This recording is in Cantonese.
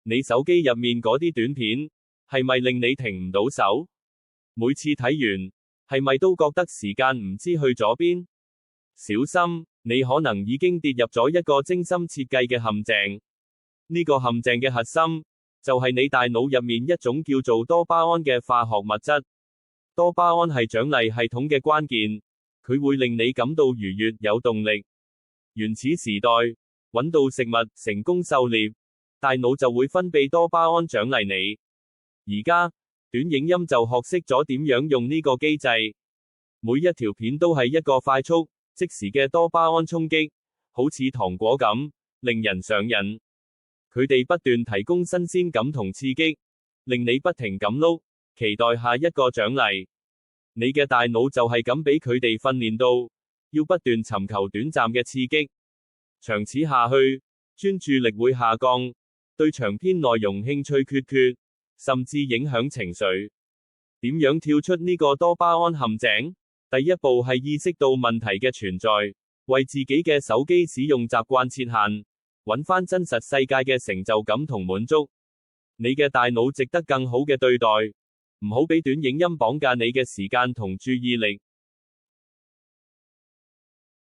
你手機入面嗰啲短片，係咪令你停唔到手？每次睇完，係咪都覺得時間唔知去咗邊？小心，你可能已經跌入咗一個精心設計嘅陷阱。呢個陷阱嘅核心，就係你大腦入面一種叫做多巴胺嘅化學物質。多巴胺係獎勵系統嘅關鍵，佢會令你感到愉悅有動力。原始時代，揾到食物，成功狩獵，大腦就會分泌多巴胺獎勵你。而家，短影音就學識咗點樣用呢個機制。每一條片都係一個快速、即時嘅多巴胺衝擊，好似糖果咁，令人上癮。佢哋不斷提供新鮮感同刺激，令你不停咁碌，期待下一個獎勵。你嘅大腦就係咁俾佢哋訓練到，要不斷尋求短暫嘅刺激。長此下去，專注力會下降，對長篇內容興趣缺缺，甚至影響情緒。點樣跳出呢個多巴胺陷阱？第一步係意識到問題嘅存在，為自己嘅手機使用習慣設限，揾返真實世界嘅成就感同滿足。你嘅大腦值得更好嘅對待，唔好俾短影音綁架你嘅時間同注意力。